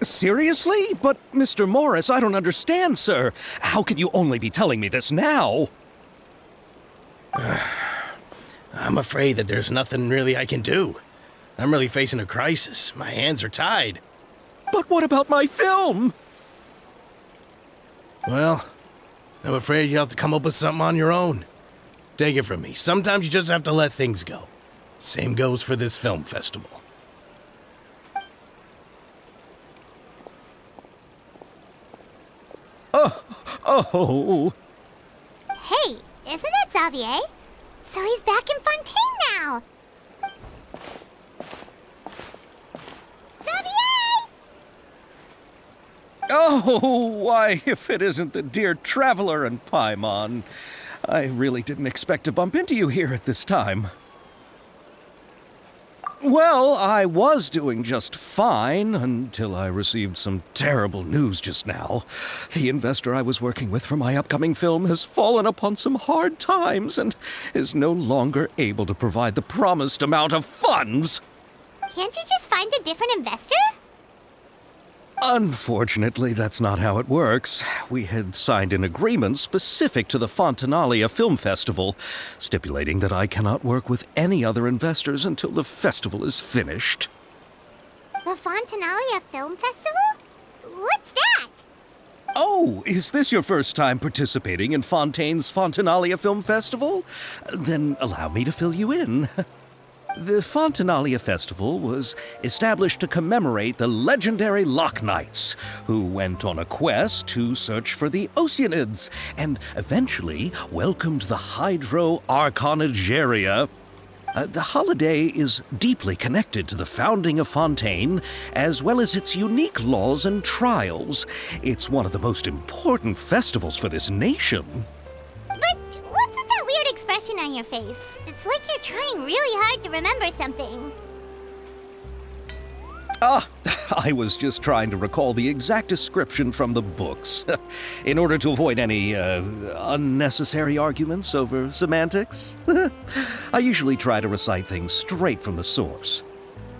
Seriously? But, Mr. Morris, I don't understand, sir. How can you only be telling me this now? I'm afraid that there's nothing really I can do. I'm really facing a crisis. My hands are tied. But what about my film? Well, I'm afraid you'll have to come up with something on your own. Take it from me. Sometimes you just have to let things go. Same goes for this film festival. Oh. Hey, isn't that Xavier? So he's back in Fontaine now! Xavier! Oh, why, if it isn't the dear Traveler and Paimon. I really didn't expect to bump into you here at this time. Well, I was doing just fine until I received some terrible news just now. The investor I was working with for my upcoming film has fallen upon some hard times and is no longer able to provide the promised amount of funds. Can't you just find a different investor? Unfortunately, that's not how it works. We had signed an agreement specific to the Fontanalia Film Festival, stipulating that I cannot work with any other investors until the festival is finished. The Fontanalia Film Festival? What's that? Oh, is this your first time participating in Fontaine's Fontanalia Film Festival? Then allow me to fill you in. The Fontanalia Festival was established to commemorate the legendary Loch Knights, who went on a quest to search for the Oceanids and eventually welcomed the Hydro Arconageria. The holiday is deeply connected to the founding of Fontaine, as well as its unique laws and trials. It's one of the most important festivals for this nation. But what's with that weird expression on your face? It's like you're trying really hard to remember something. I was just trying to recall the exact description from the books, in order to avoid any unnecessary arguments over semantics. I usually try to recite things straight from the source.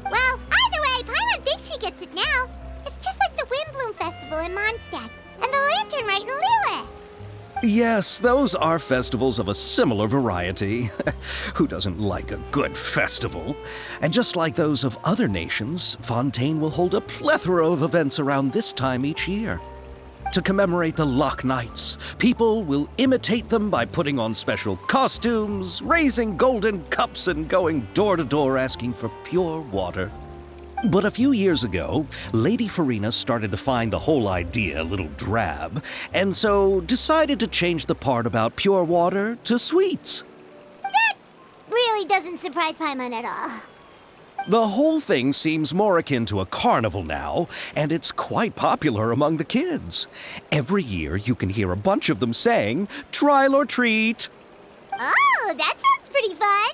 Well, either way, Paimon thinks she gets it now. It's just like the Windbloom Festival in Mondstadt, and the Lantern Rite in Lille. Yes, those are festivals of a similar variety. Who doesn't like a good festival? And just like those of other nations, Fontaine will hold a plethora of events around this time each year. To commemorate the Loch Knights, people will imitate them by putting on special costumes, raising golden cups, and going door to door asking for pure water. But a few years ago, Lady Farina started to find the whole idea a little drab, and so decided to change the part about pure water to sweets. That really doesn't surprise Paimon at all. The whole thing seems more akin to a carnival now, and it's quite popular among the kids. Every year you can hear a bunch of them saying, "Trial or treat." Oh, that sounds pretty fun.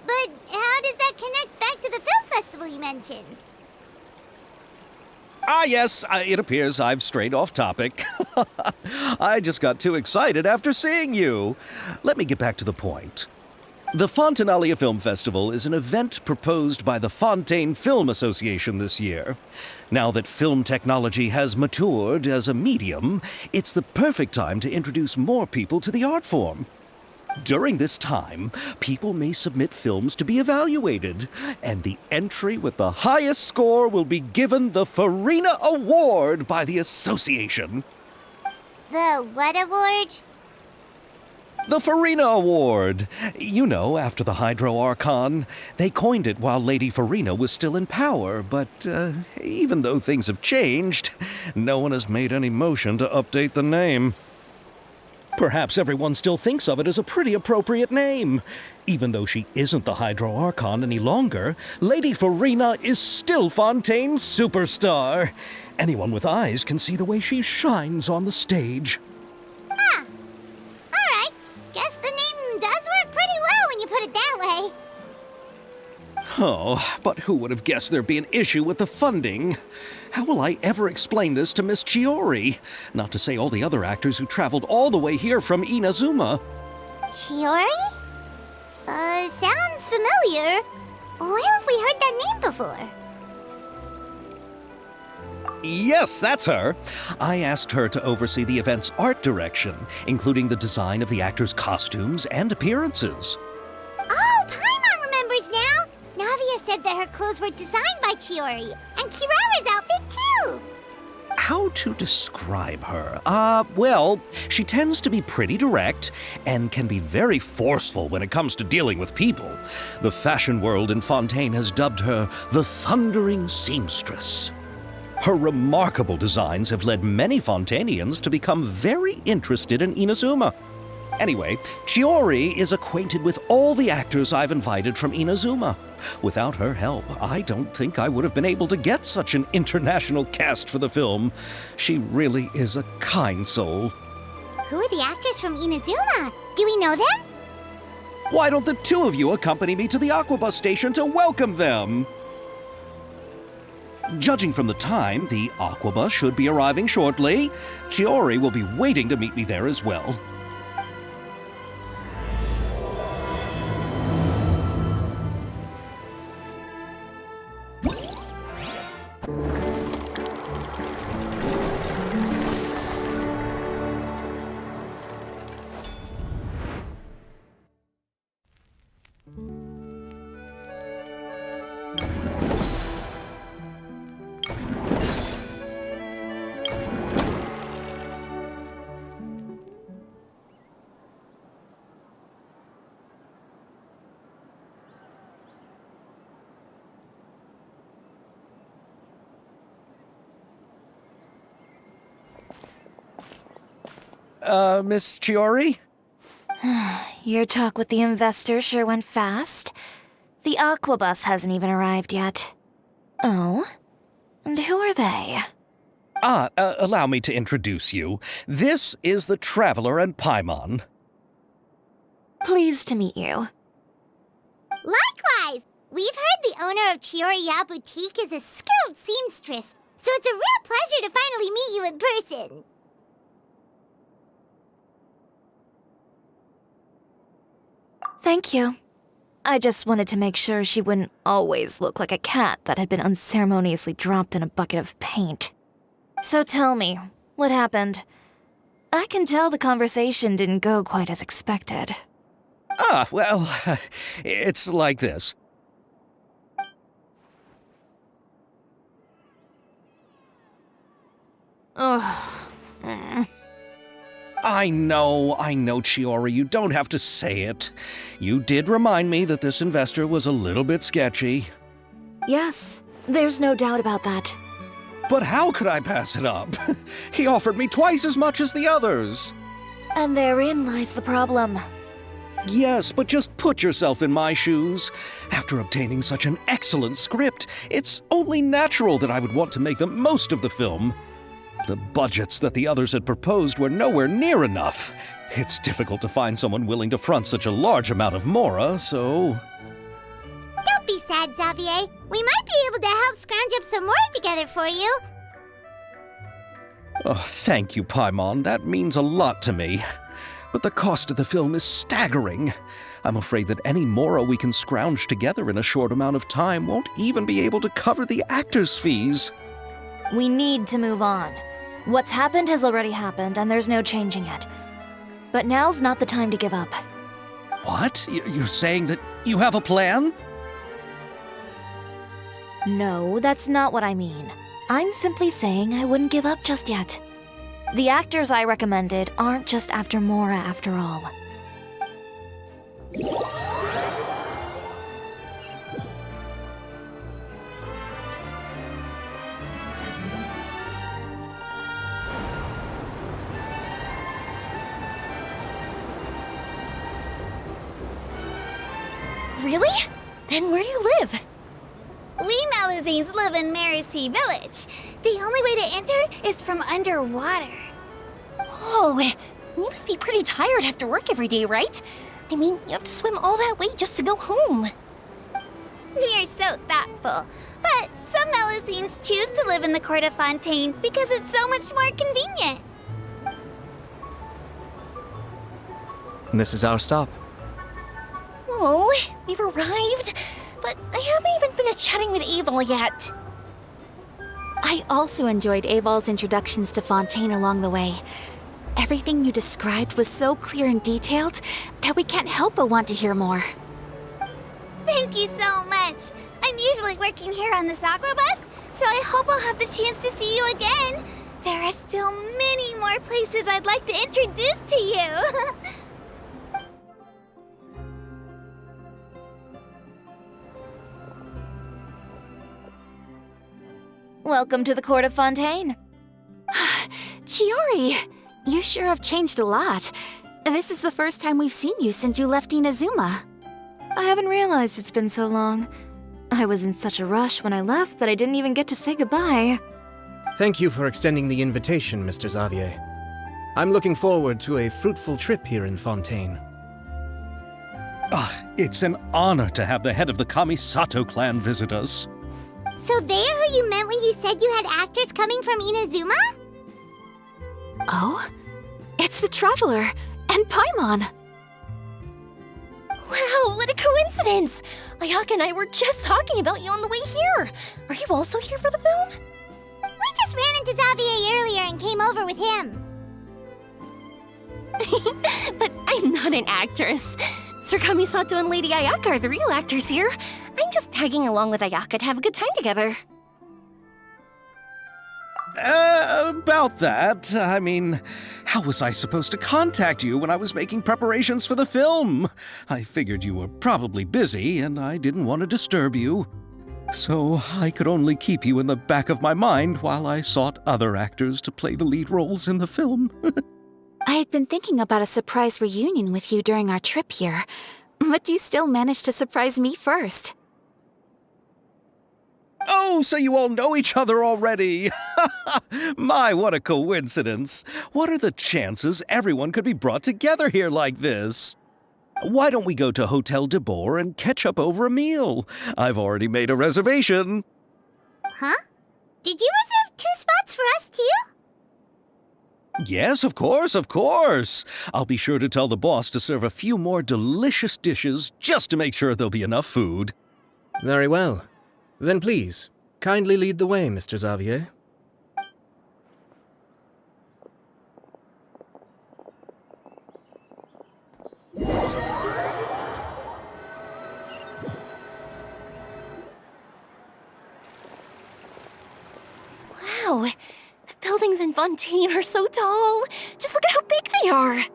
But how does that connect back to the film festival you mentioned? Yes, it appears I've strayed off topic. I just got too excited after seeing you. Let me get back to the point. The Fontanalia Film Festival is an event proposed by the Fontaine Film Association this year. Now that film technology has matured as a medium, it's the perfect time to introduce more people to the art form. During this time, people may submit films to be evaluated, and the entry with the highest score will be given the Farina Award by the association. The what award? The Farina Award. You know, after the Hydro Archon. They coined it while Lady Farina was still in power, but even though things have changed, no one has made any motion to update the name. Perhaps everyone still thinks of it as a pretty appropriate name. Even though she isn't the Hydro Archon any longer, Lady Farina is still Fontaine's superstar. Anyone with eyes can see the way she shines on the stage. Huh. Alright. Guess the name does work pretty well when you put it that way. Oh, but who would have guessed there'd be an issue with the funding? How will I ever explain this to Miss Chiori? Not to say all the other actors who traveled all the way here from Inazuma. Chiori? Sounds familiar. Where have we heard that name before? Yes, that's her. I asked her to oversee the event's art direction, including the design of the actors' costumes and appearances. Oh, Paimon remembers now! Navia said that her clothes were designed by Chiori, and Kirara's outfit too! How to describe her? Well, she tends to be pretty direct and can be very forceful when it comes to dealing with people. The fashion world in Fontaine has dubbed her the Thundering Seamstress. Her remarkable designs have led many Fontainians to become very interested in Inazuma. Anyway, Chiori is acquainted with all the actors I've invited from Inazuma. Without her help, I don't think I would have been able to get such an international cast for the film. She really is a kind soul. Who are the actors from Inazuma? Do we know them? Why don't the two of you accompany me to the Aquabus station to welcome them? Judging from the time, the Aquabus should be arriving shortly. Chiori will be waiting to meet me there as well. Miss Chiori? Your talk with the investor sure went fast. The Aquabus hasn't even arrived yet. Oh? And who are they? Allow me to introduce you. This is the Traveler and Paimon. Pleased to meet you. Likewise! We've heard the owner of Chioriya Boutique is a skilled seamstress, so it's a real pleasure to finally meet you in person. Thank you. I just wanted to make sure she wouldn't always look like a cat that had been unceremoniously dropped in a bucket of paint. So tell me, what happened? I can tell the conversation didn't go quite as expected. Well, it's like this. Ugh. I know, Chiori, you don't have to say it. You did remind me that this investor was a little bit sketchy. Yes, there's no doubt about that. But how could I pass it up? He offered me twice as much as the others. And therein lies the problem. Yes, but just put yourself in my shoes. After obtaining such an excellent script, it's only natural that I would want to make the most of the film. The budgets that the others had proposed were nowhere near enough. It's difficult to find someone willing to front such a large amount of mora, so... Don't be sad, Xavier. We might be able to help scrounge up some more together for you. Oh, thank you, Paimon. That means a lot to me. But the cost of the film is staggering. I'm afraid that any mora we can scrounge together in a short amount of time won't even be able to cover the actors' fees. We need to move on. What's happened has already happened, and there's no changing it. But now's not the time to give up. What? You're saying that you have a plan? No, that's not what I mean. I'm simply saying I wouldn't give up just yet. The actors I recommended aren't just after Mora after all. Really? Then where do you live? We Malazines live in Mercy Village. The only way to enter is from underwater. Oh, you must be pretty tired after work every day, right? I mean, you have to swim all that way just to go home. You're so thoughtful. But some Malazines choose to live in the court of Fontaine because it's so much more convenient. This is our stop. Oh, we've arrived, but I haven't even finished chatting with Evil yet. I also enjoyed Aval's introductions to Fontaine along the way. Everything you described was so clear and detailed that we can't help but want to hear more. Thank you so much. I'm usually working here on the Sakura bus, so I hope I'll have the chance to see you again. There are still many more places I'd like to introduce to you. Welcome to the court of Fontaine. Chiori, you sure have changed a lot. This is the first time we've seen you since you left Inazuma. I haven't realized it's been so long. I was in such a rush when I left that I didn't even get to say goodbye. Thank you for extending the invitation, Mr. Xavier. I'm looking forward to a fruitful trip here in Fontaine. It's an honor to have the head of the Kamisato clan visit us. So they're who you meant when you said you had actors coming from Inazuma? Oh? It's the Traveler and Paimon. Wow, what a coincidence! Ayaka and I were just talking about you on the way here. Are you also here for the film? We just ran into Xavier earlier and came over with him. But I'm not an actress. Sir Kamisato and Lady Ayaka are the real actors here. I'm just tagging along with Ayaka to have a good time together. About that, I mean, how was I supposed to contact you when I was making preparations for the film? I figured you were probably busy, and I didn't want to disturb you. So I could only keep you in the back of my mind while I sought other actors to play the lead roles in the film. I had been thinking about a surprise reunion with you during our trip here, but you still managed to surprise me first. Oh, so you all know each other already! My, what a coincidence! What are the chances everyone could be brought together here like this? Why don't we go to Hotel de Boer and catch up over a meal? I've already made a reservation. Huh? Did you reserve 2 spots for us too? Yes, of course, of course. I'll be sure to tell the boss to serve a few more delicious dishes just to make sure there'll be enough food. Very well. Then please, kindly lead the way, Mr. Xavier. Wow, the buildings in Fontaine are so tall. Just look at how big they are.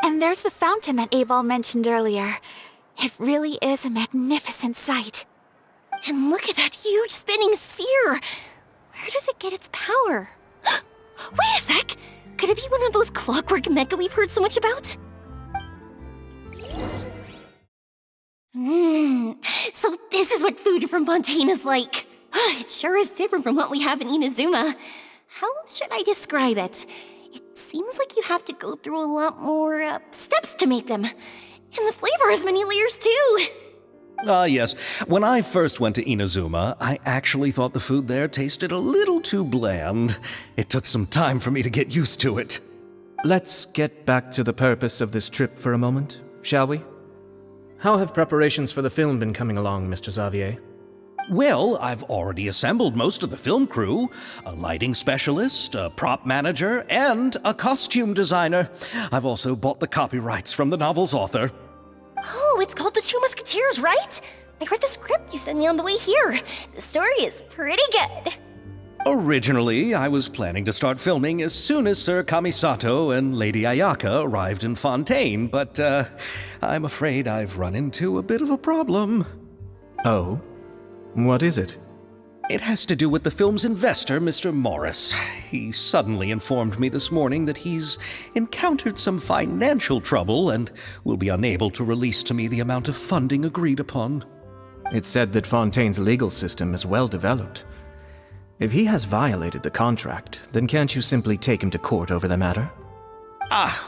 And there's the fountain that Aval mentioned earlier. It really is a magnificent sight. And look at that huge spinning sphere! Where does it get its power? Wait a sec! Could it be one of those clockwork mecha we've heard so much about? So this is what food from Fontaine is like. It sure is different from what we have in Inazuma. How should I describe it? It seems like you have to go through a lot more steps to make them. And the flavor has many layers too. Yes. When I first went to Inazuma, I actually thought the food there tasted a little too bland. It took some time for me to get used to it. Let's get back to the purpose of this trip for a moment, shall we? How have preparations for the film been coming along, Mr. Xavier? Well, I've already assembled most of the film crew. A lighting specialist, a prop manager, and a costume designer. I've also bought the copyrights from the novel's author. Oh, it's called The Two Musketeers, right? I read the script you sent me on the way here. The story is pretty good. Originally, I was planning to start filming as soon as Sir Kamisato and Lady Ayaka arrived in Fontaine, but I'm afraid I've run into a bit of a problem. Oh? What is it? It has to do with the film's investor, Mr. Morris. He suddenly informed me this morning that he's encountered some financial trouble and will be unable to release to me the amount of funding agreed upon. It's said that Fontaine's legal system is well developed. If he has violated the contract, then can't you simply take him to court over the matter?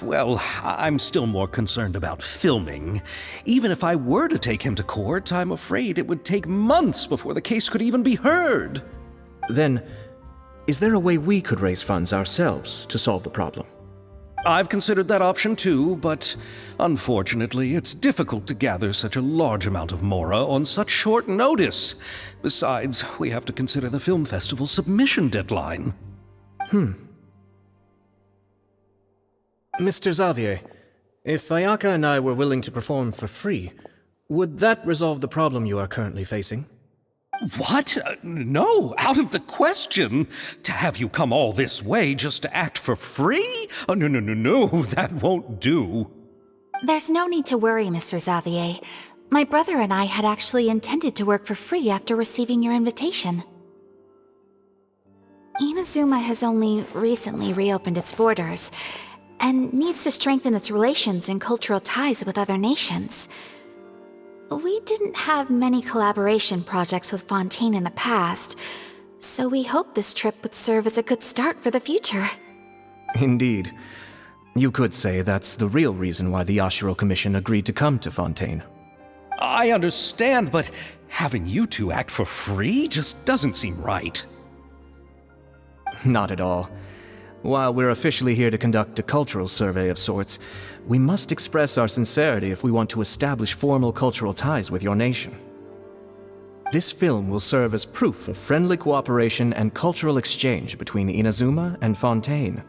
Well, I'm still more concerned about filming. Even if I were to take him to court, I'm afraid it would take months before the case could even be heard. Then, is there a way we could raise funds ourselves to solve the problem? I've considered that option too, but unfortunately, it's difficult to gather such a large amount of Mora on such short notice. Besides, we have to consider the film festival's submission deadline. Mr. Xavier, if Ayaka and I were willing to perform for free, would that resolve the problem you are currently facing? What? No, out of the question. To have you come all this way just to act for free? Oh, no, that won't do. There's no need to worry, Mr. Xavier. My brother and I had actually intended to work for free after receiving your invitation. Inazuma has only recently reopened its borders, and needs to strengthen its relations and cultural ties with other nations. We didn't have many collaboration projects with Fontaine in the past, so we hoped this trip would serve as a good start for the future. Indeed. You could say that's the real reason why the Yashiro Commission agreed to come to Fontaine. I understand, but having you two act for free just doesn't seem right. Not at all. While we're officially here to conduct a cultural survey of sorts, we must express our sincerity if we want to establish formal cultural ties with your nation. This film will serve as proof of friendly cooperation and cultural exchange between Inazuma and Fontaine.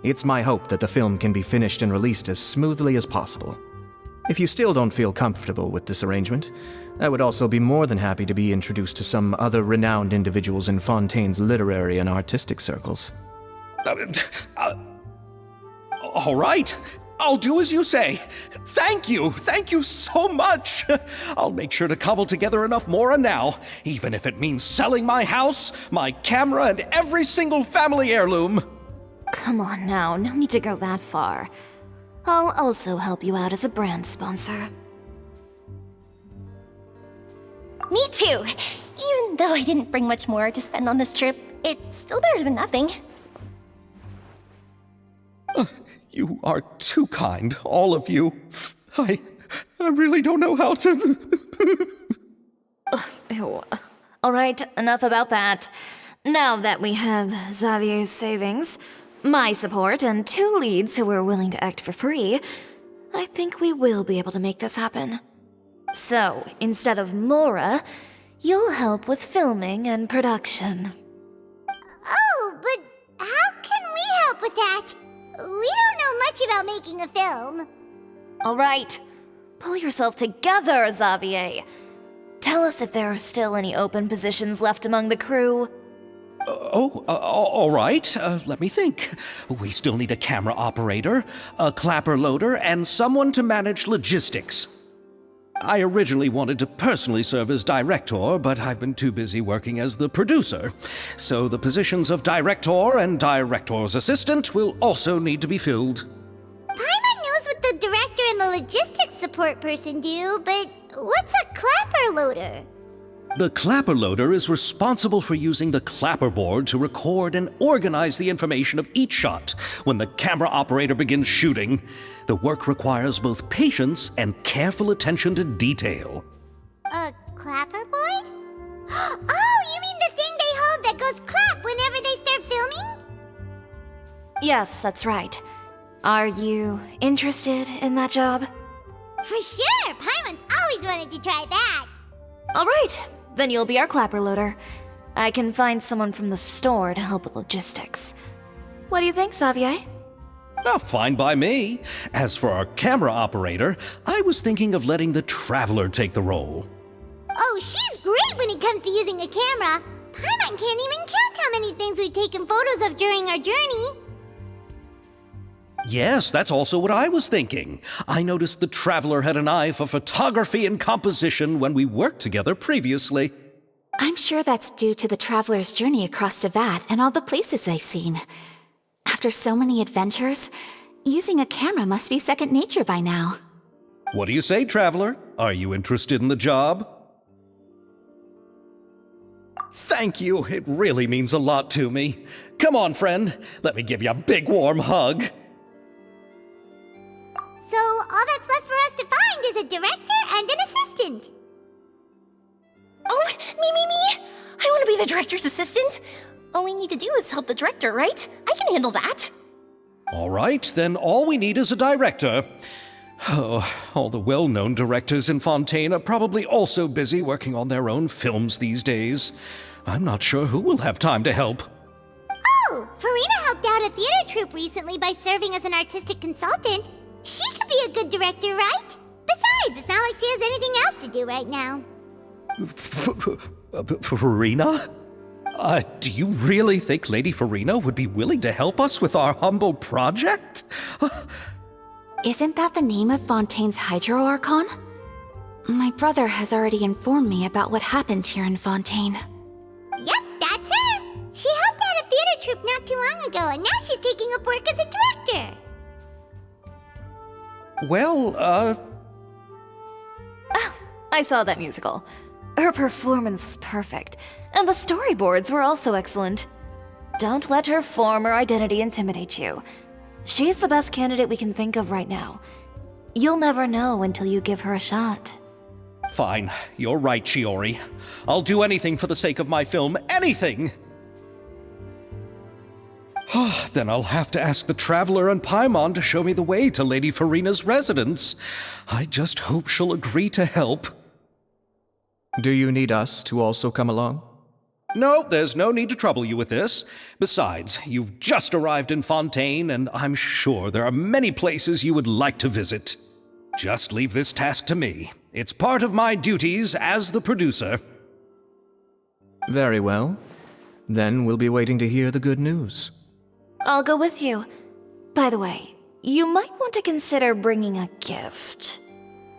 It's my hope that the film can be finished and released as smoothly as possible. If you still don't feel comfortable with this arrangement, I would also be more than happy to be introduced to some other renowned individuals in Fontaine's literary and artistic circles. All right, I'll do as you say. Thank you so much. I'll make sure to cobble together enough Mora now, even if it means selling my house, my camera, and every single family heirloom. Come on now, no need to go that far. I'll also help you out as a brand sponsor. Me too. Even though I didn't bring much more to spend on this trip, it's still better than nothing. You are too kind, all of you. I really don't know how to... Ew. All right, enough about that. Now that we have Xavier's savings, my support, and 2 leads who are willing to act for free, I think we will be able to make this happen. So, instead of Mora, you'll help with filming and production. Oh, but how can we help with that? We don't know much about making a film. All right, pull yourself together, Xavier. Tell us if there are still any open positions left among the crew. All right. Let me think. We still need a camera operator, a clapper loader, and someone to manage logistics. I originally wanted to personally serve as director, but I've been too busy working as the producer. So the positions of director and director's assistant will also need to be filled. Paimon knows what the director and the logistics support person do, but what's a clapper loader? The clapper loader is responsible for using the clapper board to record and organize the information of each shot when the camera operator begins shooting. The work requires both patience and careful attention to detail. A clapper board? Oh, you mean the thing they hold that goes clap whenever they start filming? Yes, that's right. Are you interested in that job? For sure! Paimon's always wanted to try that! All right, then you'll be our clapper loader. I can find someone from the store to help with logistics. What do you think, Xavier? Oh, fine by me. As for our camera operator, I was thinking of letting the Traveler take the role. Oh, she's great when it comes to using a camera. Paimon can't even count how many things we've taken photos of during our journey. Yes, that's also what I was thinking. I noticed the Traveler had an eye for photography and composition when we worked together previously. I'm sure that's due to the Traveler's journey across Teyvat and all the places they've seen. After so many adventures, using a camera must be second nature by now. What do you say, Traveler? Are you interested in the job? Thank you. It really means a lot to me. Come on, friend. Let me give you a big warm hug. So all that's left for us to find is a director and an assistant. Oh, me! I want to be the director's assistant. All we need to do is help the director, right? I can handle that. All right, then all we need is a director. Oh, all the well-known directors in Fontaine are probably also busy working on their own films these days. I'm not sure who will have time to help. Oh, Farina helped out a theater troupe recently by serving as an artistic consultant. She could be a good director, right? Besides, it's not like she has anything else to do right now. Farina? Do you really think Lady Farina would be willing to help us with our humble project? Isn't that the name of Fontaine's Hydro Archon? My brother has already informed me about what happened here in Fontaine. Yep, that's her. She helped out a theater troupe not too long ago, and now she's taking up work as a director. Well, I saw that musical. Her performance was perfect, and the storyboards were also excellent. Don't let her former identity intimidate you. She's the best candidate we can think of right now. You'll never know until you give her a shot. Fine. You're right, Shiori. I'll do anything for the sake of my film. Anything! Then I'll have to ask the Traveler and Paimon to show me the way to Lady Farina's residence. I just hope she'll agree to help. Do you need us to also come along? No, there's no need to trouble you with this. Besides, you've just arrived in Fontaine, and I'm sure there are many places you would like to visit. Just leave this task to me. It's part of my duties as the producer. Very well. Then we'll be waiting to hear the good news. I'll go with you. By the way, you might want to consider bringing a gift.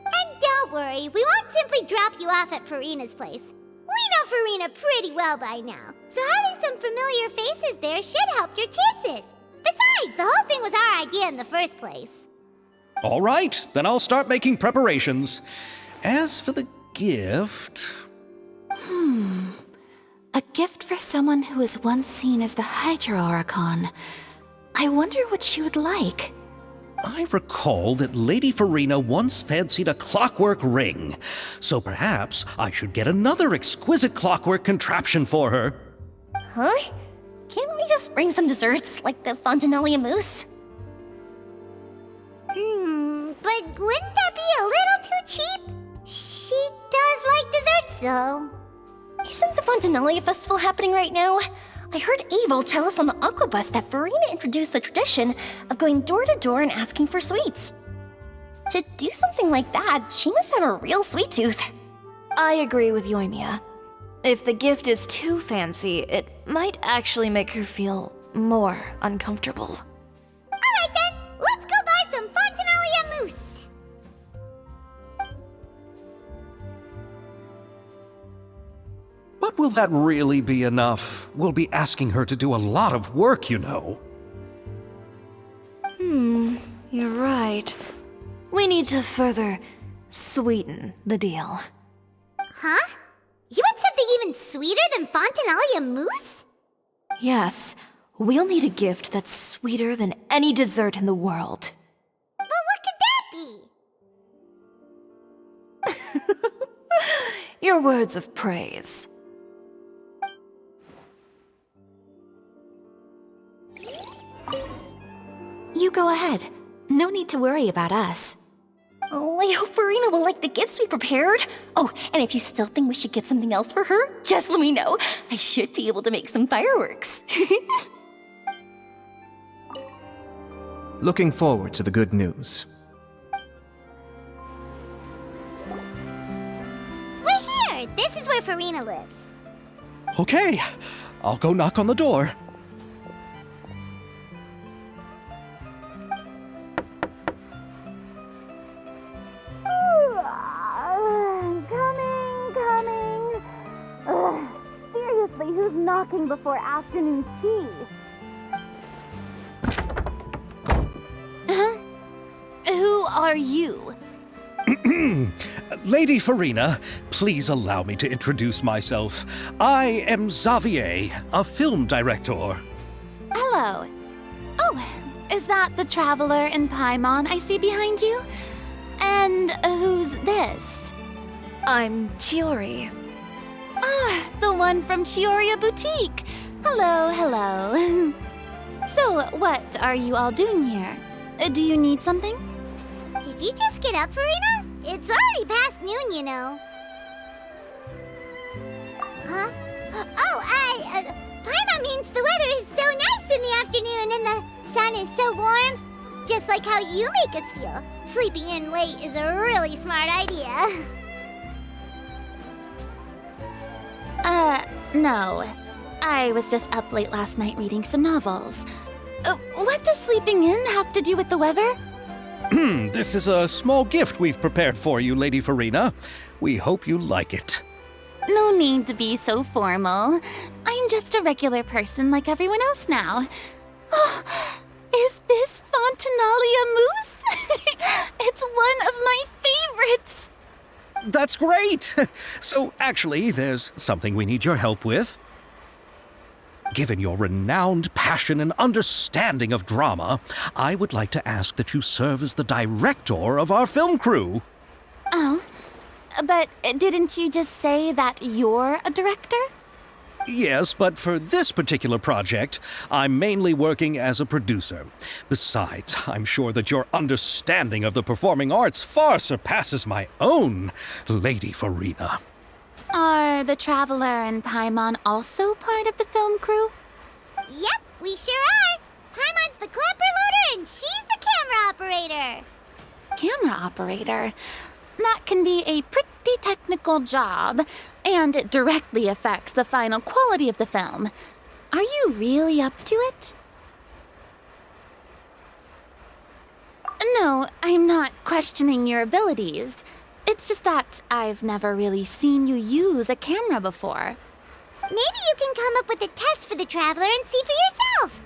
And don't worry, we won't simply drop you off at Farina's place. We know Farina pretty well by now, so having some familiar faces there should help your chances. Besides, the whole thing was our idea in the first place. All right, then I'll start making preparations. As for the gift... A gift for someone who was once seen as the Hydro Archon. I wonder what she would like. I recall that Lady Farina once fancied a clockwork ring, so perhaps I should get another exquisite clockwork contraption for her. Huh? Can't we just bring some desserts, like the Fontinalia mousse? But wouldn't that be a little too cheap? She does like desserts, though. Isn't the Fontinalia festival happening right now? I heard Abel tell us on the Aquabus that Farina introduced the tradition of going door to door and asking for sweets. To do something like that, she must have a real sweet tooth. I agree with Yoimiya. If the gift is too fancy, it might actually make her feel more uncomfortable. Alright then, let's go buy some Fontinalia mousse. But will that really be enough? We'll be asking her to do a lot of work, you know. You're right. We need to further sweeten the deal. Huh? You want something even sweeter than Fontinalia mousse? Yes, we'll need a gift that's sweeter than any dessert in the world. But what could that be? Your words of praise. You go ahead. No need to worry about us. Oh, I hope Farina will like the gifts we prepared. Oh, and if you still think we should get something else for her, just let me know. I should be able to make some fireworks. Looking forward to the good news. We're here! This is where Farina lives. Okay, I'll go knock on the door. Coming. Ugh, seriously, who's knocking before afternoon tea? Who are you? Lady Farina, please allow me to introduce myself. I am Xavier, a film director. Hello. Oh, is that the Traveler and Paimon I see behind you? And who's this? I'm Chiori. Ah, the one from Chioria Boutique. Hello. So, what are you all doing here? Do you need something? Did you just get up, Farina? It's already past noon, you know. Huh? Oh, Paimon means the weather is so nice in the afternoon and the sun is so warm. Just like how you make us feel. Sleeping in late is a really smart idea. No. I was just up late last night reading some novels. What does sleeping in have to do with the weather? This is a small gift we've prepared for you, Lady Farina. We hope you like it. No need to be so formal. I'm just a regular person like everyone else now. Oh, is this Fontinalia mousse? It's one of my favorites! That's great! So, actually, there's something we need your help with. Given your renowned passion and understanding of drama, I would like to ask that you serve as the director of our film crew. Oh, but didn't you just say that you're a director? Yes, but for this particular project, I'm mainly working as a producer. Besides, I'm sure that your understanding of the performing arts far surpasses my own, Lady Farina. Are the Traveler and Paimon also part of the film crew? Yep, we sure are. Paimon's the clapper loader and she's the camera operator. Camera operator? That can be a pretty technical job, and it directly affects the final quality of the film. Are you really up to it? No, I'm not questioning your abilities. It's just that I've never really seen you use a camera before. Maybe you can come up with a test for the Traveler and see for yourself.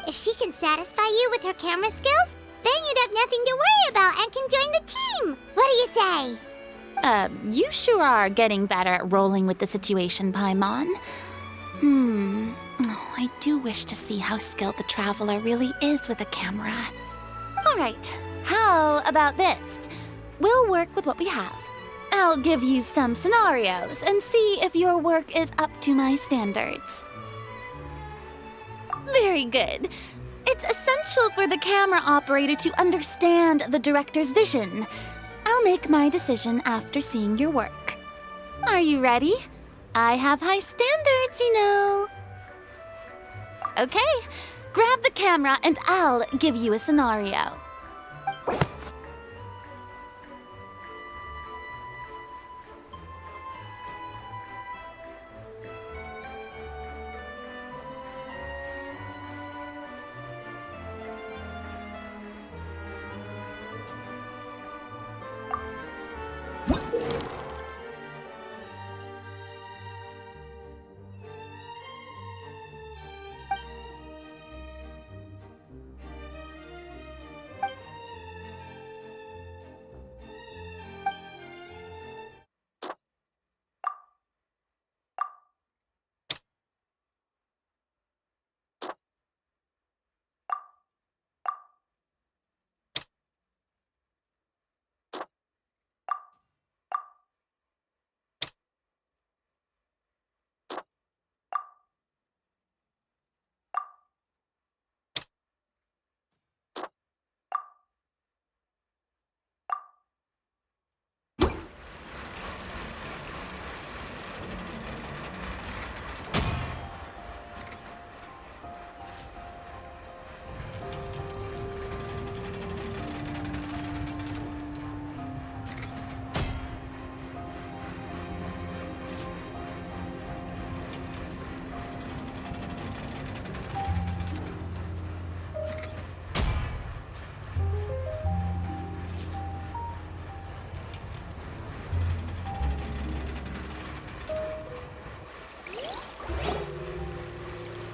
If she can satisfy you with her camera skills, then you'd have nothing to worry about and can join the team. What do you say? You sure are getting better at rolling with the situation, Paimon. Oh, I do wish to see how skilled the Traveler really is with a camera. All right, how about this? We'll work with what we have. I'll give you some scenarios and see if your work is up to my standards. Very good. It's essential for the camera operator to understand the director's vision. I'll make my decision after seeing your work. Are you ready? I have high standards, you know. Okay, grab the camera and I'll give you a scenario.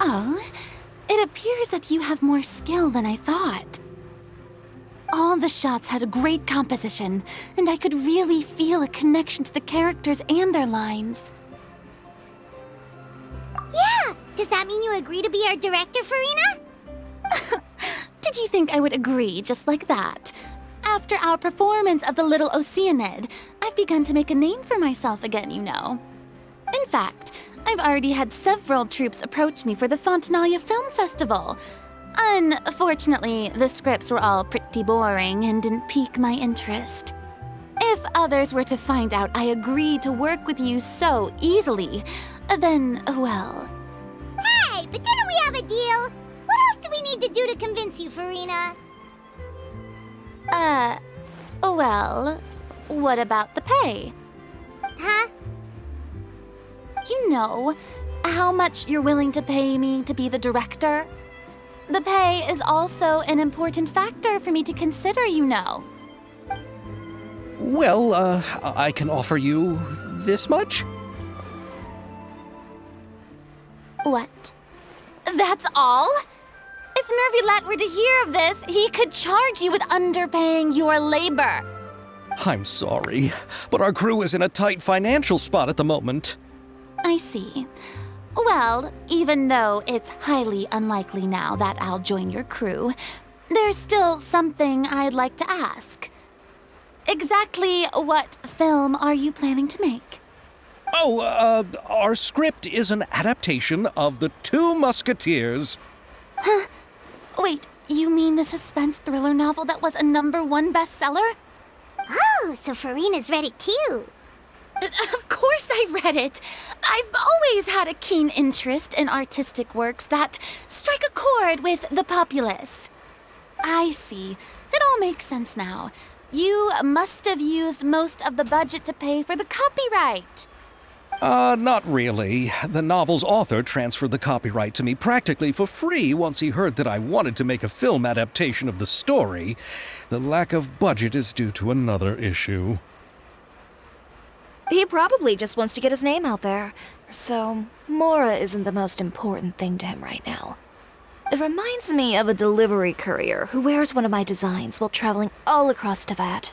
Oh, it appears that you have more skill than I thought. All the shots had a great composition, and I could really feel a connection to the characters and their lines. Yeah! Does that mean you agree to be our director, Farina? Did you think I would agree just like that? After our performance of the Little Oceanid, I've begun to make a name for myself again, you know. In fact, I've already had several troops approach me for the Fontinalia Film Festival. Unfortunately, the scripts were all pretty boring and didn't pique my interest. If others were to find out I agreed to work with you so easily, then, well... Hey, but didn't we have a deal? What else do we need to do to convince you, Farina? Well, what about the pay? Huh? You know, how much you're willing to pay me to be the director? The pay is also an important factor for me to consider, you know. Well, I can offer you this much? What? That's all? If Nervilat were to hear of this, he could charge you with underpaying your labor. I'm sorry, but our crew is in a tight financial spot at the moment. I see. Well, even though it's highly unlikely now that I'll join your crew, there's still something I'd like to ask. Exactly what film are you planning to make? Oh, our script is an adaptation of The Two Musketeers. Huh? Wait, you mean the suspense thriller novel that was a #1 bestseller? Oh, so Farina's read it too. Of course I read it. I've always had a keen interest in artistic works that strike a chord with the populace. I see. It all makes sense now. You must have used most of the budget to pay for the copyright. Not really. The novel's author transferred the copyright to me practically for free once he heard that I wanted to make a film adaptation of the story. The lack of budget is due to another issue. He probably just wants to get his name out there. So, Mora isn't the most important thing to him right now. It reminds me of a delivery courier who wears one of my designs while traveling all across Teyvat.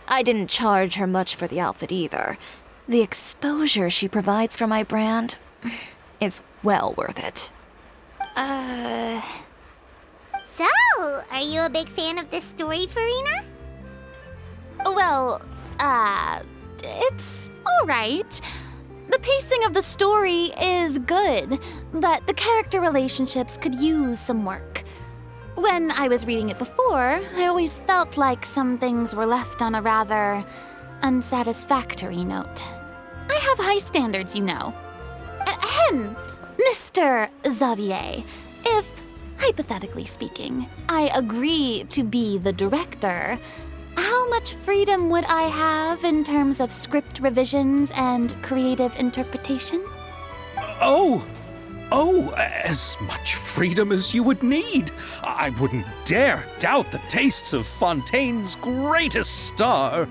I didn't charge her much for the outfit either. The exposure she provides for my brand is well worth it. So, are you a big fan of this story, Farina? Well, it's alright. The pacing of the story is good, but the character relationships could use some work. When I was reading it before, I always felt like some things were left on a rather unsatisfactory note. I have high standards, you know. Ahem, Mr. Xavier, if, hypothetically speaking, I agree to be the director, how much freedom would I have in terms of script revisions and creative interpretation? Oh, as much freedom as you would need. I wouldn't dare doubt the tastes of Fontaine's greatest star.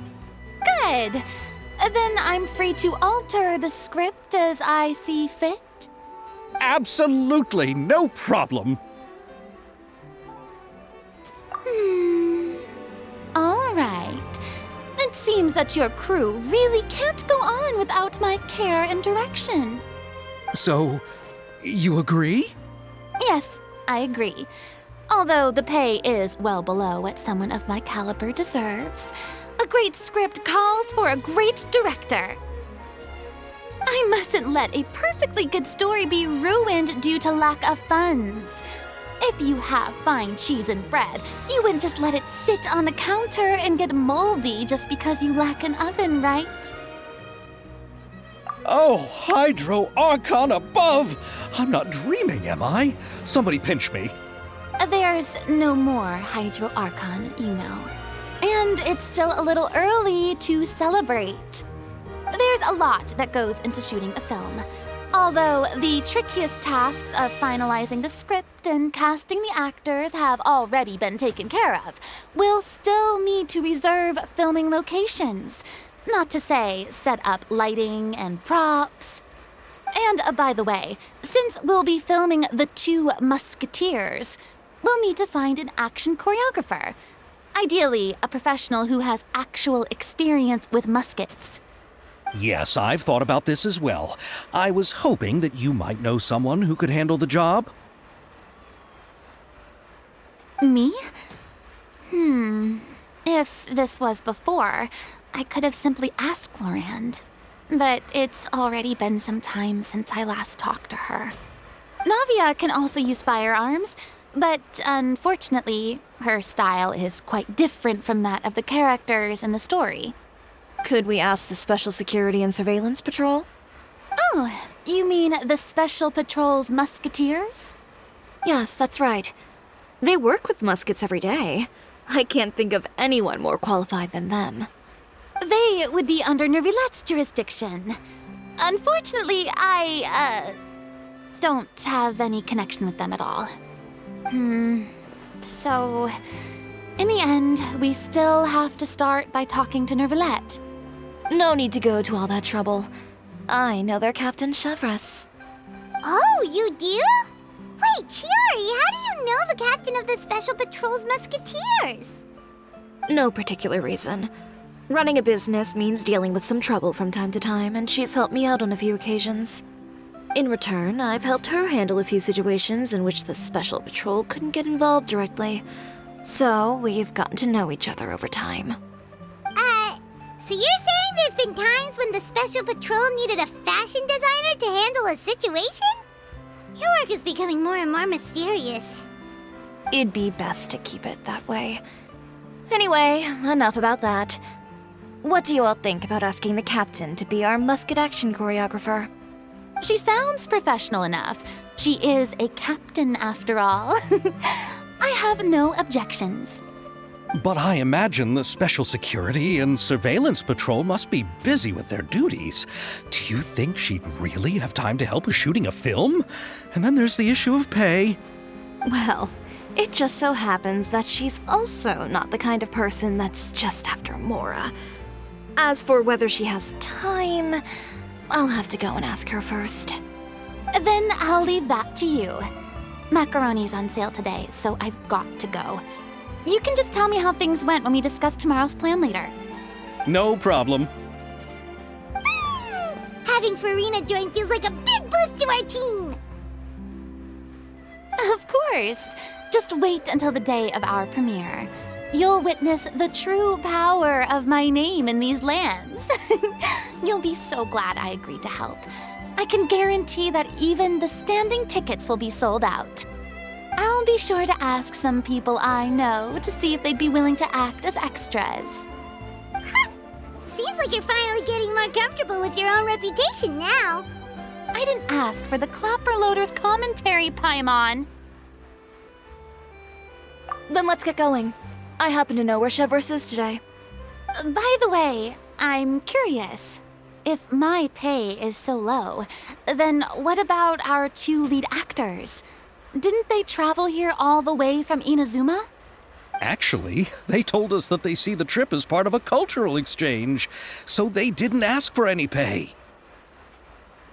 Good. Then I'm free to alter the script as I see fit? Absolutely, no problem. All right. It seems that your crew really can't go on without my care and direction. So, you agree? Yes, I agree. Although the pay is well below what someone of my caliber deserves. A great script calls for a great director. I mustn't let a perfectly good story be ruined due to lack of funds. If you have fine cheese and bread, you wouldn't just let it sit on the counter and get moldy just because you lack an oven, right? Oh, Hydro Archon above! I'm not dreaming, am I? Somebody pinch me. There's no more Hydro Archon, you know. And it's still a little early to celebrate. There's a lot that goes into shooting a film. Although the trickiest tasks of finalizing the script and casting the actors have already been taken care of, we'll still need to reserve filming locations. Not to say set up lighting and props. And by the way, since we'll be filming The Two Musketeers, we'll need to find an action choreographer. Ideally, a professional who has actual experience with muskets. Yes, I've thought about this as well. I was hoping that you might know someone who could handle the job. Me? If this was before, I could have simply asked Florand. But it's already been some time since I last talked to her. Navia can also use firearms, But unfortunately, her style is quite different from that of the characters in the story. Could we ask the Special Security and Surveillance Patrol? Oh, you mean the Special Patrol's Musketeers? Yes, that's right. They work with Muskets every day. I can't think of anyone more qualified than them. They would be under Nervilette's jurisdiction. Unfortunately, I don't have any connection with them at all. So, in the end, we still have to start by talking to Nervilette. No need to go to all that trouble. I know their Captain Chevres. Oh, you do? Wait, Chiori, how do you know the captain of the Special Patrol's Musketeers? No particular reason. Running a business means dealing with some trouble from time to time, and she's helped me out on a few occasions. In return, I've helped her handle a few situations in which the Special Patrol couldn't get involved directly. So, we've gotten to know each other over time. So you're saying there's been times when the Special Patrol needed a fashion designer to handle a situation? Your work is becoming more and more mysterious. It'd be best to keep it that way. Anyway, enough about that. What do you all think about asking the captain to be our musket action choreographer? She sounds professional enough. She is a captain, after all. I have no objections. But I imagine the Special Security and Surveillance Patrol must be busy with their duties. Do you think she'd really have time to help with shooting a film? And then there's the issue of pay. Well, it just so happens that she's also not the kind of person that's just after Mora. As for whether she has time, I'll have to go and ask her first. Then I'll leave that to you. Macaroni's on sale today, so I've got to go. You can just tell me how things went when we discuss tomorrow's plan later. No problem. Having Farina join feels like a big boost to our team. Of course. Just wait until the day of our premiere. You'll witness the true power of my name in these lands. You'll be so glad I agreed to help. I can guarantee that even the standing tickets will be sold out. I'll be sure to ask some people I know to see if they'd be willing to act as extras. Seems like you're finally getting more comfortable with your own reputation now. I didn't ask for the Clapperloader's commentary, Paimon. Then let's get going. I happen to know where Chevres is today. By the way, I'm curious. If my pay is so low, then what about our two lead actors? Didn't they travel here all the way from Inazuma? Actually, they told us that they see the trip as part of a cultural exchange, so they didn't ask for any pay.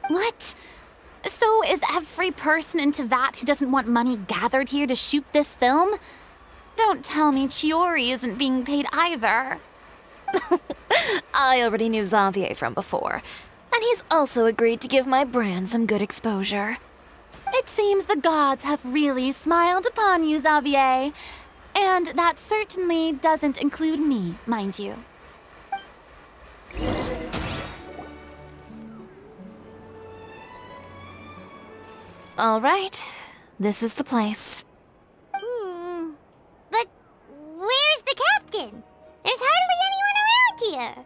What? So is every person in Teyvat who doesn't want money gathered here to shoot this film? Don't tell me Chiori isn't being paid either. I already knew Xavier from before, and he's also agreed to give my brand some good exposure. It seems the gods have really smiled upon you, Xavier. And that certainly doesn't include me, mind you. All right, this is the place. But where's the captain? There's hardly anyone around here.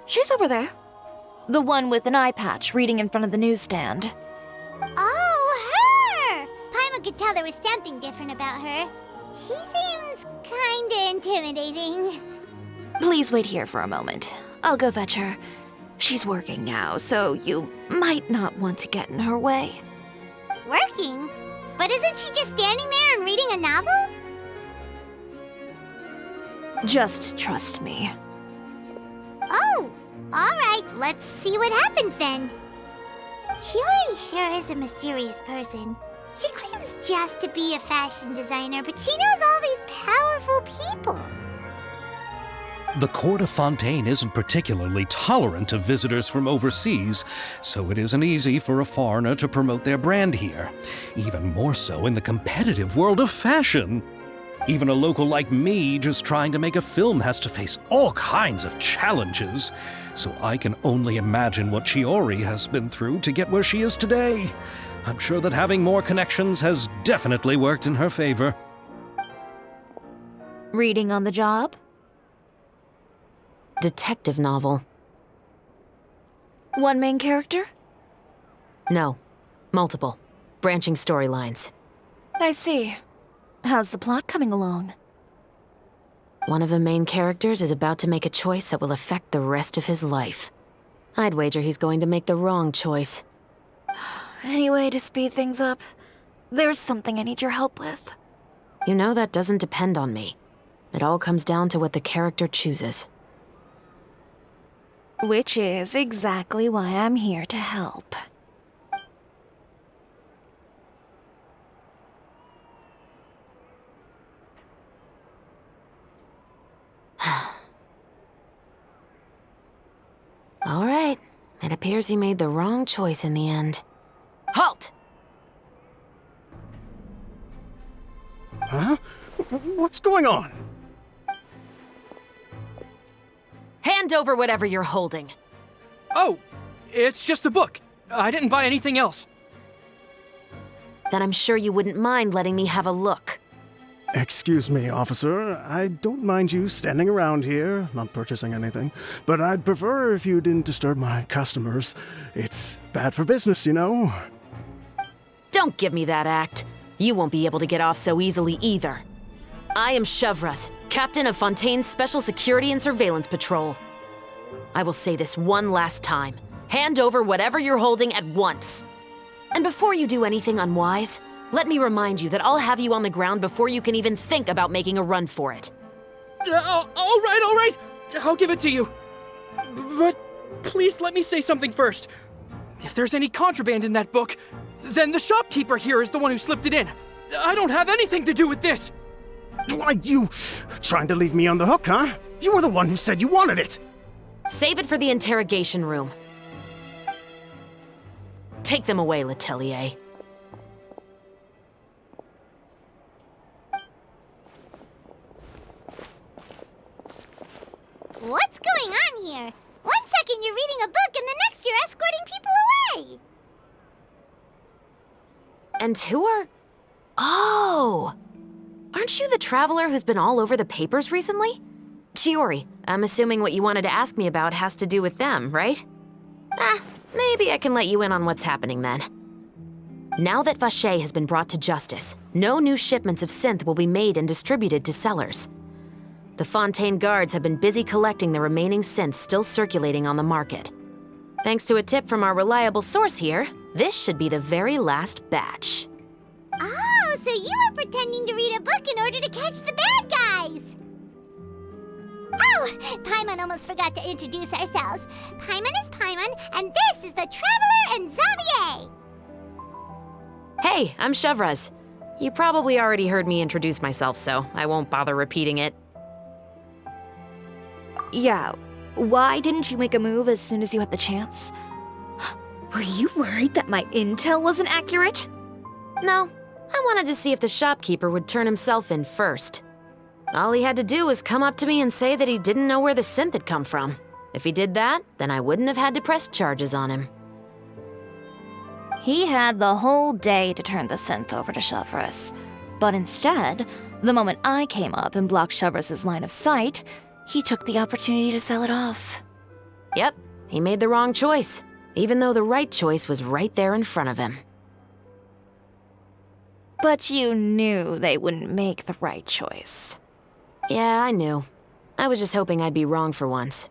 She's over there. The one with an eye patch reading in front of the newsstand. Oh, her! Paimon could tell there was something different about her. She seems kinda intimidating. Please wait here for a moment. I'll go fetch her. She's working now, so you might not want to get in her way. Working? But isn't she just standing there and reading a novel? Just trust me. Oh, alright, let's see what happens then. Chiori sure is a mysterious person. She claims just to be a fashion designer, but she knows all these powerful people. The court of Fontaine isn't particularly tolerant of visitors from overseas, so it isn't easy for a foreigner to promote their brand here. Even more so in the competitive world of fashion. Even a local like me just trying to make a film has to face all kinds of challenges. So I can only imagine what Chiori has been through to get where she is today. I'm sure that having more connections has definitely worked in her favor. Reading on the job? Detective novel. One main character? No. Multiple. Branching storylines. I see. How's the plot coming along? One of the main characters is about to make a choice that will affect the rest of his life. I'd wager he's going to make the wrong choice. Any way to speed things up? There's something I need your help with. You know that doesn't depend on me. It all comes down to what the character chooses. Which is exactly why I'm here to help. All right. It appears he made the wrong choice in the end. Halt! Huh? What's going on? Hand over whatever you're holding. Oh, it's just a book. I didn't buy anything else. Then I'm sure you wouldn't mind letting me have a look. Excuse me, officer. I don't mind you standing around here, not purchasing anything, but I'd prefer if you didn't disturb my customers. It's bad for business, you know. Don't give me that act. You won't be able to get off so easily either. I am Chevret, captain of Fontaine's Special Security and Surveillance Patrol. I will say this one last time. Hand over whatever you're holding at once. And before you do anything unwise, let me remind you that I'll have you on the ground before you can even think about making a run for it. All right. I'll give it to you. But please let me say something first. If there's any contraband in that book, then the shopkeeper here is the one who slipped it in. I don't have anything to do with this. Why, you trying to leave me on the hook, huh? You were the one who said you wanted it. Save it for the interrogation room. Take them away, Letelier. What's going on here? One second you're reading a book and the next you're escorting people away. And who are... Oh! Aren't you the traveler who's been all over the papers recently? Chiori, I'm assuming what you wanted to ask me about has to do with them, right? Maybe I can let you in on what's happening then. Now that Vacher has been brought to justice, no new shipments of synth will be made and distributed to sellers. The Fontaine guards have been busy collecting the remaining synths still circulating on the market. Thanks to a tip from our reliable source here, this should be the very last batch. Oh, so you were pretending to read a book in order to catch the bad guys. Oh, Paimon almost forgot to introduce ourselves. Paimon is Paimon, and this is the Traveler and Xavier. Hey, I'm Chevres. You probably already heard me introduce myself, so I won't bother repeating it. Yeah, why didn't you make a move as soon as you had the chance? Were you worried that my intel wasn't accurate? No, I wanted to see if the shopkeeper would turn himself in first. All he had to do was come up to me and say that he didn't know where the synth had come from. If he did that, then I wouldn't have had to press charges on him. He had the whole day to turn the synth over to Chevres. But instead, the moment I came up and blocked Chevres' line of sight, he took the opportunity to sell it off. Yep, he made the wrong choice, even though the right choice was right there in front of him. But you knew they wouldn't make the right choice. Yeah, I knew. I was just hoping I'd be wrong for once.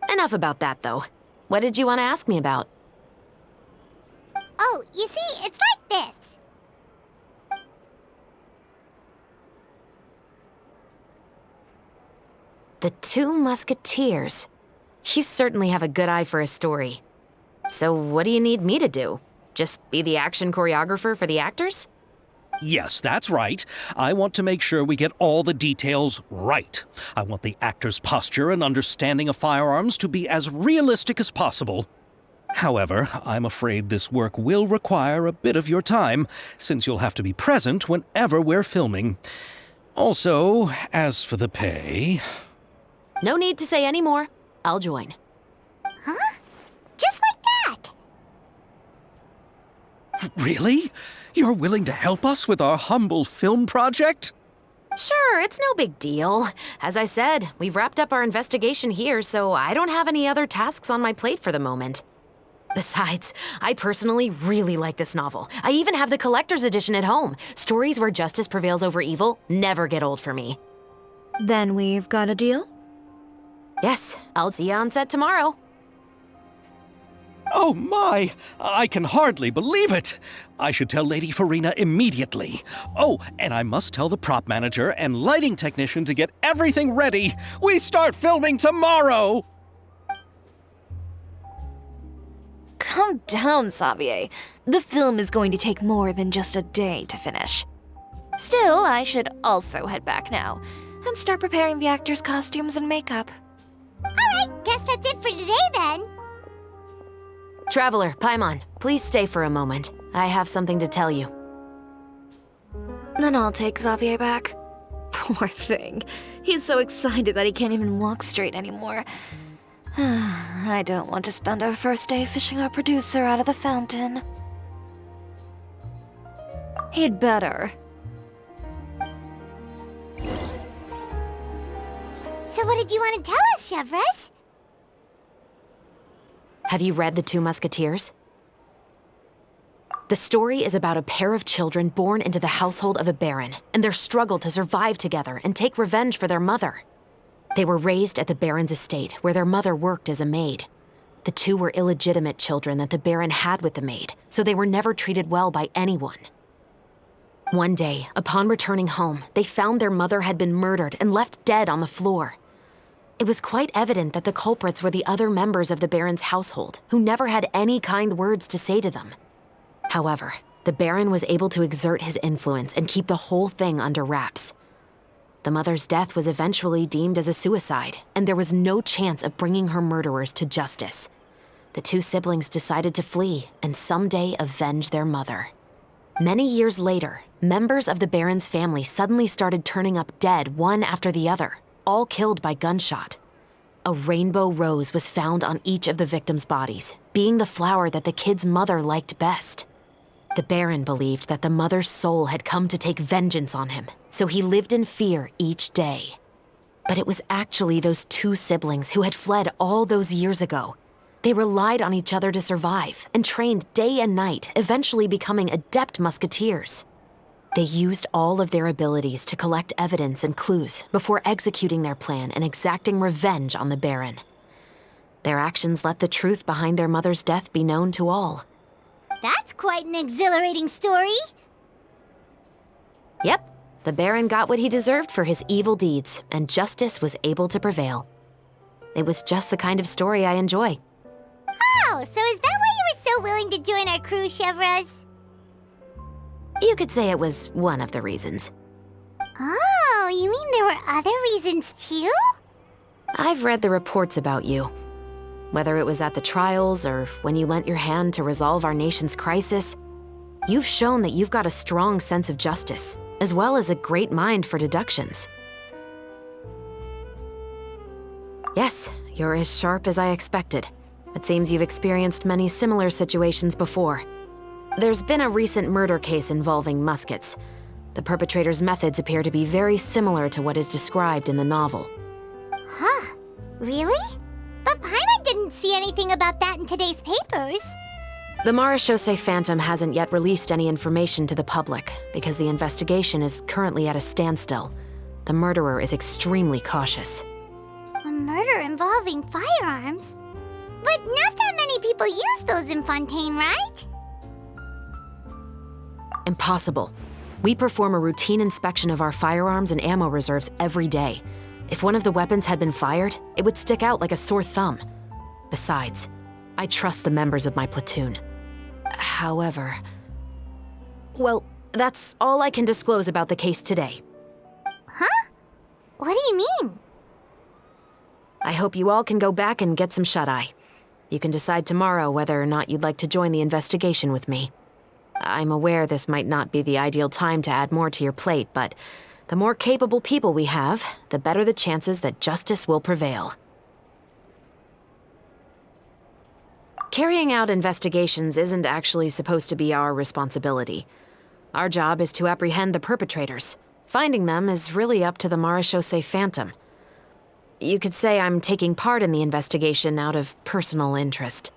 Enough about that, though. What did you want to ask me about? Oh, you see, it's like this. The Two Musketeers. You certainly have a good eye for a story. So what do you need me to do? Just be the action choreographer for the actors? Yes, that's right. I want to make sure we get all the details right. I want the actor's posture and understanding of firearms to be as realistic as possible. However, I'm afraid this work will require a bit of your time, since you'll have to be present whenever we're filming. Also, as for the pay... No need to say any more. I'll join. Huh? Just like that? Really? You're willing to help us with our humble film project? Sure, it's no big deal. As I said, we've wrapped up our investigation here, so I don't have any other tasks on my plate for the moment. Besides, I personally really like this novel. I even have the collector's edition at home. Stories where justice prevails over evil never get old for me. Then we've got a deal? Yes, I'll see you on set tomorrow. Oh my! I can hardly believe it! I should tell Lady Farina immediately. Oh, and I must tell the prop manager and lighting technician to get everything ready. We start filming tomorrow! Calm down, Xavier. The film is going to take more than just a day to finish. Still, I should also head back now and start preparing the actors' costumes and makeup. Alright, guess that's it for today then. Traveler, Paimon, please stay for a moment. I have something to tell you. Then I'll take Xavier back. Poor thing. He's so excited that he can't even walk straight anymore. I don't want to spend our first day fishing our producer out of the fountain. He'd better. So what did you want to tell us, Chevres? Have you read The Two Musketeers? The story is about a pair of children born into the household of a baron and their struggle to survive together and take revenge for their mother. They were raised at the baron's estate where their mother worked as a maid. The two were illegitimate children that the baron had with the maid, so they were never treated well by anyone. One day, upon returning home, they found their mother had been murdered and left dead on the floor. It was quite evident that the culprits were the other members of the Baron's household, who never had any kind words to say to them. However, the Baron was able to exert his influence and keep the whole thing under wraps. The mother's death was eventually deemed as a suicide, and there was no chance of bringing her murderers to justice. The two siblings decided to flee and someday avenge their mother. Many years later, members of the Baron's family suddenly started turning up dead one after the other, all killed by gunshot. A rainbow rose was found on each of the victims' bodies, being the flower that the kid's mother liked best. The Baron believed that the mother's soul had come to take vengeance on him, so he lived in fear each day. But it was actually those two siblings who had fled all those years ago. They relied on each other to survive and trained day and night, eventually becoming adept musketeers. They used all of their abilities to collect evidence and clues before executing their plan and exacting revenge on the Baron. Their actions let the truth behind their mother's death be known to all. That's quite an exhilarating story. Yep, the Baron got what he deserved for his evil deeds, and justice was able to prevail. It was just the kind of story I enjoy. Oh, so is that why you were so willing to join our crew, Chevres? You could say it was one of the reasons. Oh, you mean there were other reasons too? I've read the reports about you. Whether it was at the trials or when you lent your hand to resolve our nation's crisis, you've shown that you've got a strong sense of justice, as well as a great mind for deductions. Yes, you're as sharp as I expected. It seems you've experienced many similar situations before. There's been a recent murder case involving Muskets. The perpetrator's methods appear to be very similar to what is described in the novel. Huh? Really? But Paimon didn't see anything about that in today's papers. The Marechaussee Phantom hasn't yet released any information to the public because the investigation is currently at a standstill. The murderer is extremely cautious. A murder involving firearms? But not that many people use those in Fontaine, right? Impossible. We perform a routine inspection of our firearms and ammo reserves every day. If one of the weapons had been fired, it would stick out like a sore thumb. Besides, I trust the members of my platoon. However... Well, that's all I can disclose about the case today. Huh? What do you mean? I hope you all can go back and get some shut-eye. You can decide tomorrow whether or not you'd like to join the investigation with me. I'm aware this might not be the ideal time to add more to your plate, but the more capable people we have, the better the chances that justice will prevail. Carrying out investigations isn't actually supposed to be our responsibility. Our job is to apprehend the perpetrators. Finding them is really up to the Marechaussee Phantom. You could say I'm taking part in the investigation out of personal interest.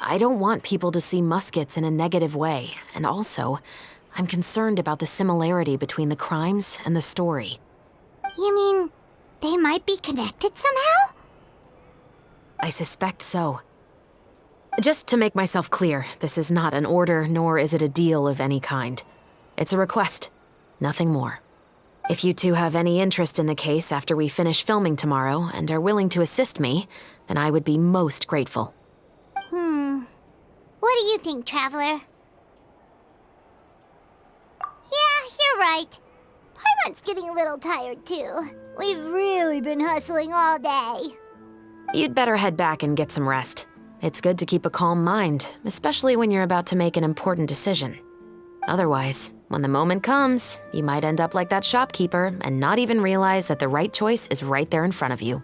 I don't want people to see Muskets in a negative way, and also, I'm concerned about the similarity between the crimes and the story. You mean they might be connected somehow? I suspect so. Just to make myself clear, this is not an order, nor is it a deal of any kind. It's a request, nothing more. If you two have any interest in the case after we finish filming tomorrow and are willing to assist me, then I would be most grateful. What do you think, Traveler? Yeah, you're right. Paimon's getting a little tired, too. We've really been hustling all day. You'd better head back and get some rest. It's good to keep a calm mind, especially when you're about to make an important decision. Otherwise, when the moment comes, you might end up like that shopkeeper and not even realize that the right choice is right there in front of you.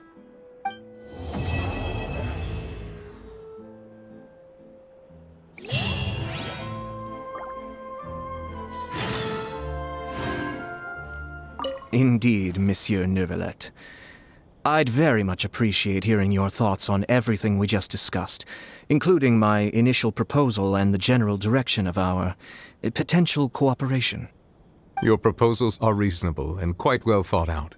Indeed, Monsieur Neuvillette. I'd very much appreciate hearing your thoughts on everything we just discussed, including my initial proposal and the general direction of our potential cooperation. Your proposals are reasonable and quite well thought out.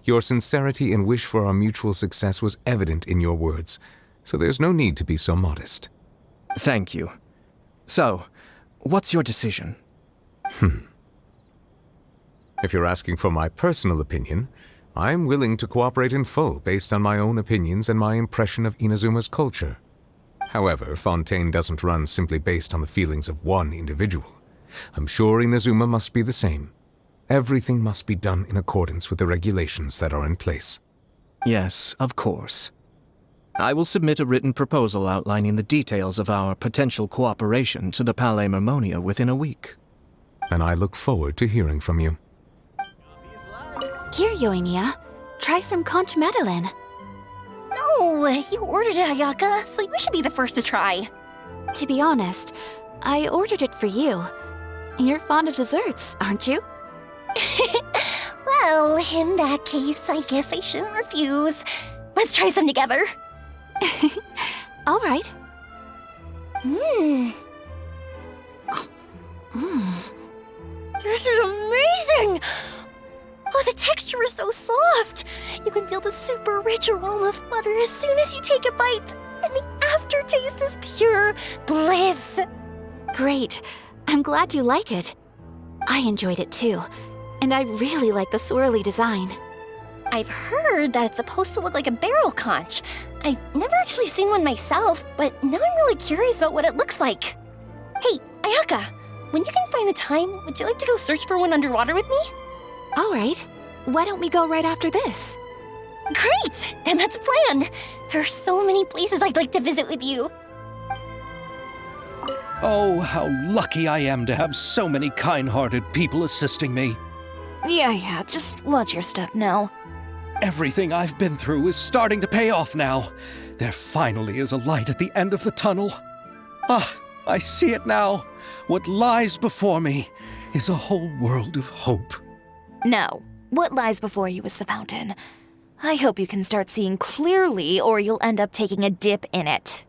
Your sincerity and wish for our mutual success was evident in your words, so there's no need to be so modest. Thank you. So, what's your decision? If you're asking for my personal opinion, I'm willing to cooperate in full based on my own opinions and my impression of Inazuma's culture. However, Fontaine doesn't run simply based on the feelings of one individual. I'm sure Inazuma must be the same. Everything must be done in accordance with the regulations that are in place. Yes, of course. I will submit a written proposal outlining the details of our potential cooperation to the Palais Mermonia within a week. And I look forward to hearing from you. Here, Yoimiya. Try some conch madeleine. No, you ordered it, Ayaka, so you should be the first to try. To be honest, I ordered it for you. You're fond of desserts, aren't you? Well, in that case, I guess I shouldn't refuse. Let's try some together. All right. This is amazing! Oh, the texture is so soft! You can feel the super rich aroma of butter as soon as you take a bite, and the aftertaste is pure bliss! Great. I'm glad you like it. I enjoyed it too, and I really like the swirly design. I've heard that it's supposed to look like a barrel conch. I've never actually seen one myself, but now I'm really curious about what it looks like. Hey, Ayaka, when you can find the time, would you like to go search for one underwater with me? All right. Why don't we go right after this? Great! Then that's a plan. There are so many places I'd like to visit with you. Oh, how lucky I am to have so many kind-hearted people assisting me. Yeah, just watch your step now. Everything I've been through is starting to pay off now. There finally is a light at the end of the tunnel. Ah, I see it now. What lies before me is a whole world of hope. No, what lies before you is the fountain. I hope you can start seeing clearly, or you'll end up taking a dip in it.